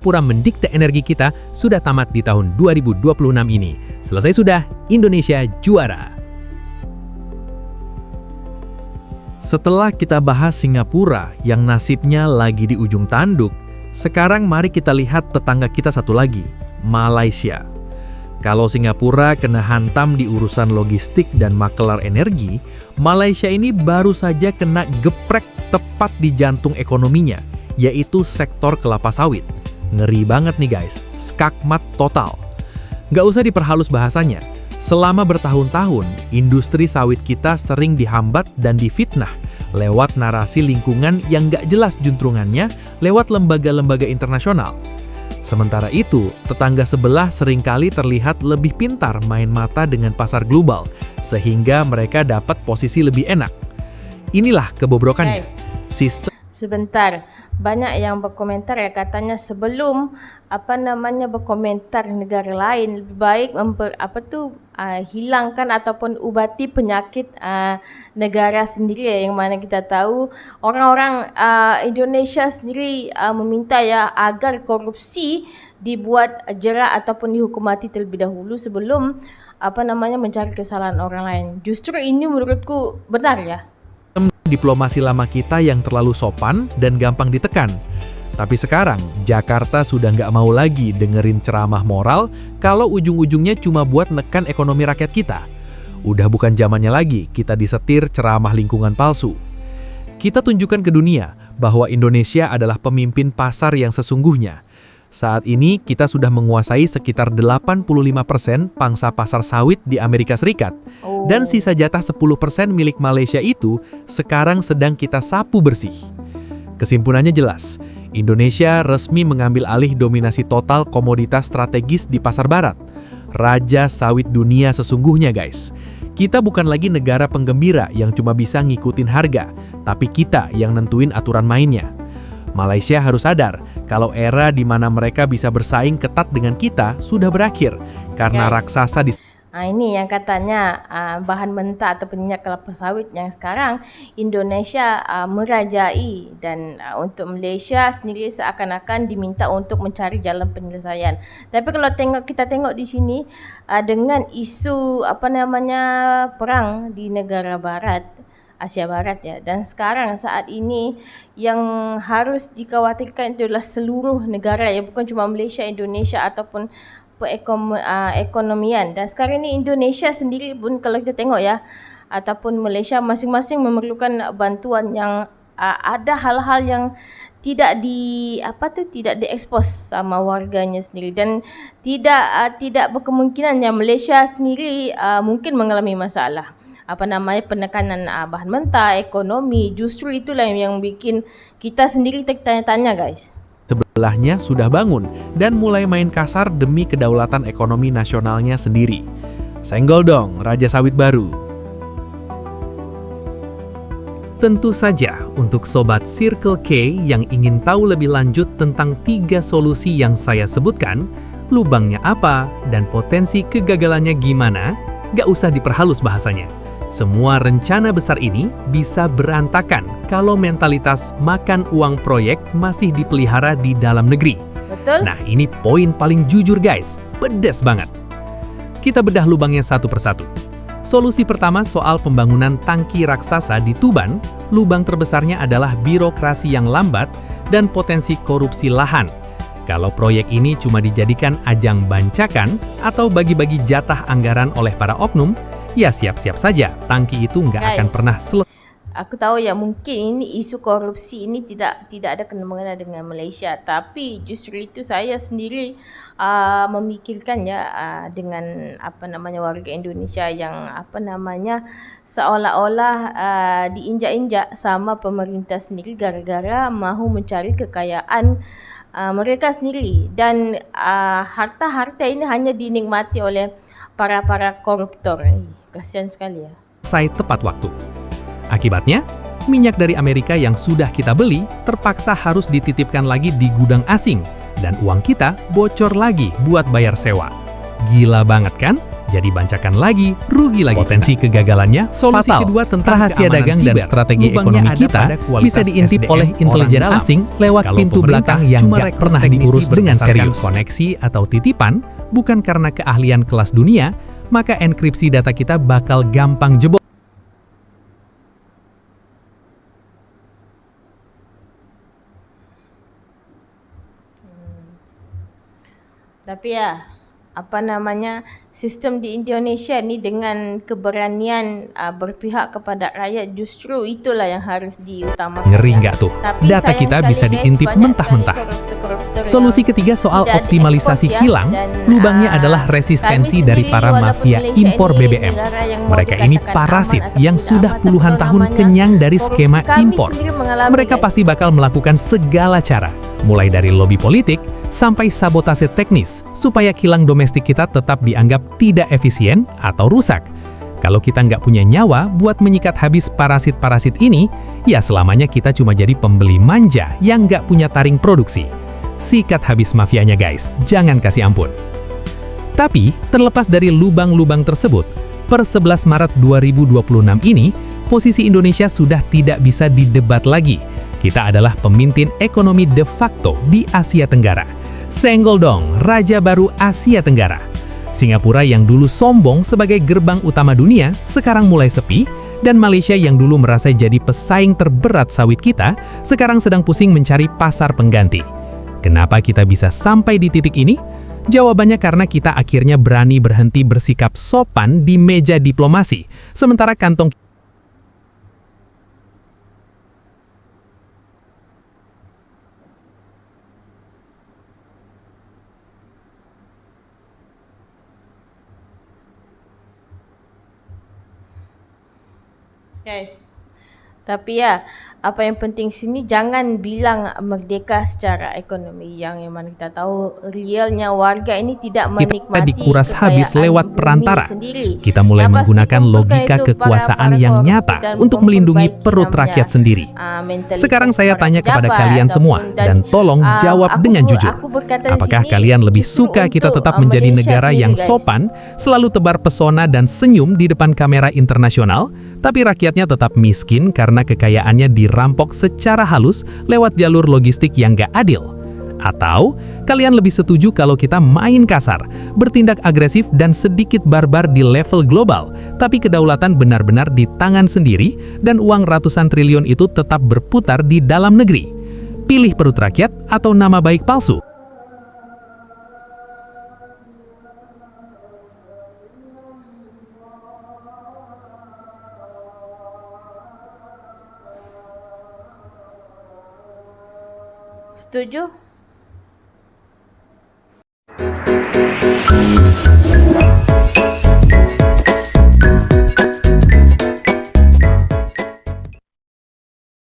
Singapura mendikte energi kita sudah tamat di tahun 2026 ini. Selesai sudah, Indonesia juara. Setelah kita bahas Singapura yang nasibnya lagi di ujung tanduk, sekarang mari kita lihat tetangga kita satu lagi, Malaysia. Kalau Singapura kena hantam di urusan logistik dan makelar energi, Malaysia ini baru saja kena geprek tepat di jantung ekonominya, yaitu sektor kelapa sawit. Ngeri banget nih guys, skakmat total. Nggak usah diperhalus bahasanya, selama bertahun-tahun, industri sawit kita sering dihambat dan difitnah lewat narasi lingkungan yang nggak jelas juntrungannya lewat lembaga-lembaga internasional. Sementara itu, tetangga sebelah seringkali terlihat lebih pintar main mata dengan pasar global, sehingga mereka dapat posisi lebih enak. Inilah kebobrokannya. Sebentar, banyak yang berkomentar ya, katanya sebelum berkomentar negara lain lebih baik hilangkan ataupun ubati penyakit negara sendiri ya, yang mana kita tahu orang-orang Indonesia sendiri meminta ya agar korupsi dibuat jerak ataupun dihukum mati terlebih dahulu sebelum mencari kesalahan orang lain. Justru ini menurutku benar ya. Diplomasi lama kita yang terlalu sopan dan gampang ditekan. Tapi sekarang, Jakarta sudah nggak mau lagi dengerin ceramah moral kalau ujung-ujungnya cuma buat nekan ekonomi rakyat kita. Udah bukan zamannya lagi kita disetir ceramah lingkungan palsu. Kita tunjukkan ke dunia bahwa Indonesia adalah pemimpin pasar yang sesungguhnya. Saat ini kita sudah menguasai sekitar 85% pangsa pasar sawit di Amerika Serikat. Dan sisa jatah 10% milik Malaysia itu sekarang sedang kita sapu bersih. Kesimpulannya jelas, Indonesia resmi mengambil alih dominasi total komoditas strategis di pasar barat. Raja sawit dunia sesungguhnya guys. Kita bukan lagi negara penggembira yang cuma bisa ngikutin harga, tapi kita yang nentuin aturan mainnya. Malaysia harus sadar kalau era di mana mereka bisa bersaing ketat dengan kita sudah berakhir karena raksasa di ini yang katanya bahan mentah atau minyak kelapa sawit yang sekarang Indonesia merajai, dan untuk Malaysia sendiri seakan-akan diminta untuk mencari jalan penyelesaian. Tapi kalau kita tengok di sini dengan isu perang di negara barat, Asia Barat ya, dan sekarang saat ini yang harus dikhawatirkan itu adalah seluruh negara ya, bukan cuma Malaysia, Indonesia ataupun ekonomian. Dan sekarang ini Indonesia sendiri pun kalau kita tengok ya, ataupun Malaysia masing-masing memerlukan bantuan yang ada hal-hal yang tidak diekspos sama warganya sendiri, dan tidak berkemungkinan yang Malaysia sendiri mungkin mengalami masalah penekanan bahan mentah, ekonomi. Justru itulah yang bikin kita sendiri tertanya-tanya guys. Sebelahnya sudah bangun dan mulai main kasar demi kedaulatan ekonomi nasionalnya sendiri. Senggol dong, Raja Sawit baru. Tentu saja, untuk Sobat Circle K yang ingin tahu lebih lanjut tentang 3 solusi yang saya sebutkan, lubangnya apa dan potensi kegagalannya gimana, gak usah diperhalus bahasanya. Semua rencana besar ini bisa berantakan kalau mentalitas makan uang proyek masih dipelihara di dalam negeri. Betul? Nah, ini poin paling jujur guys, pedas banget. Kita bedah lubangnya satu persatu. Solusi pertama soal pembangunan tangki raksasa di Tuban, lubang terbesarnya adalah birokrasi yang lambat dan potensi korupsi lahan. Kalau proyek ini cuma dijadikan ajang bancakan atau bagi-bagi jatah anggaran oleh para oknum, ya siap-siap saja, tangki itu nggak akan pernah selesai. Aku tahu ya, mungkin ini isu korupsi ini tidak ada kena-mengena dengan Malaysia, tapi justru itu saya sendiri memikirkan ya dengan warga Indonesia yang seolah-olah diinjak-injak sama pemerintah sendiri gara-gara mahu mencari kekayaan mereka sendiri, dan harta-harta ini hanya dinikmati oleh para koruptor. Kasihan sekali ya. Saya tepat waktu. Akibatnya, minyak dari Amerika yang sudah kita beli terpaksa harus dititipkan lagi di gudang asing, dan uang kita bocor lagi buat bayar sewa. Gila banget kan? jadi bancakan lagi, rugi lagi. Potensi kegagalannya Solusi fatal. kedua tentang Rahasia keamanan dagang dan siber. strategi Lubangnya ekonomi ada kita pada kualitas bisa diintip SDM oleh intelijen orang dalam. asing lewat Kalau pintu pemerintah belakang yang cuma nggak rekrut pernah teknisi diurus dengan berdasarkan serius. Koneksi atau titipan bukan karena keahlian kelas dunia, maka enkripsi data kita bakal gampang jebol. Tapi ya, sistem di Indonesia ni dengan keberanian berpihak kepada rakyat, justru itulah yang harus diutamakan. Ngeri nggak tuh? Tapi Data sayang kita sekali, bisa guys, diintip banyak mentah-mentah. sekali koruptor-koruptor Solusi yang ketiga soal tidak optimalisasi diekspos ya, kilang, dan, lubangnya adalah resistensi kami dari sendiri, para walaupun mafia Malaysia impor ini BBM. negara yang mau Mereka ini dikatakan parasit aman yang ataupun sudah tidak aman, puluhan tapi tahun namanya kenyang dari korupsi. skema Kami impor. sendiri mengalami, Mereka guys. pasti bakal melakukan segala cara, mulai dari lobi politik sampai sabotase teknis, supaya kilang domestik kita tetap dianggap tidak efisien atau rusak. Kalau kita nggak punya nyawa buat menyikat habis parasit-parasit ini, ya selamanya kita cuma jadi pembeli manja yang nggak punya taring produksi. Sikat habis mafianya guys, jangan kasih ampun. Tapi, terlepas dari lubang-lubang tersebut, per 11 Maret 2026 ini, posisi Indonesia sudah tidak bisa didebat lagi. Kita adalah pemimpin ekonomi de facto di Asia Tenggara. Senggol dong, Raja Baru Asia Tenggara. Singapura yang dulu sombong sebagai gerbang utama dunia, sekarang mulai sepi, dan Malaysia yang dulu merasa jadi pesaing terberat sawit kita, sekarang sedang pusing mencari pasar pengganti. Kenapa kita bisa sampai di titik ini? Jawabannya karena kita akhirnya berani berhenti bersikap sopan di meja diplomasi, sementara kantong Guys, tapi ya, apa yang penting sini jangan bilang merdeka secara ekonomi, yang mana kita tahu realnya warga ini tidak menikmati dikuras habis kekayaan lewat bumi perantara. sendiri. Kita mulai Yang pasti menggunakan kumpulkan logika itu kekuasaan para yang koruptor nyata dan untuk melindungi memperbaiki perut namanya, rakyat sendiri. mentalitas Sekarang saya para tanya kepada pejabat kalian semua, ataupun dan tolong jawab dengan jujur. aku berkata di Apakah sini kalian lebih justru suka kita untuk, tetap menjadi Malaysia negara sendiri, yang guys. sopan, selalu tebar pesona dan senyum di depan kamera internasional, tapi rakyatnya tetap miskin karena kekayaannya dirampok secara halus lewat jalur logistik yang gak adil? Atau kalian lebih setuju kalau kita main kasar, bertindak agresif dan sedikit barbar di level global, tapi kedaulatan benar-benar di tangan sendiri dan uang ratusan triliun itu tetap berputar di dalam negeri? Pilih perut rakyat atau nama baik palsu? Setuju?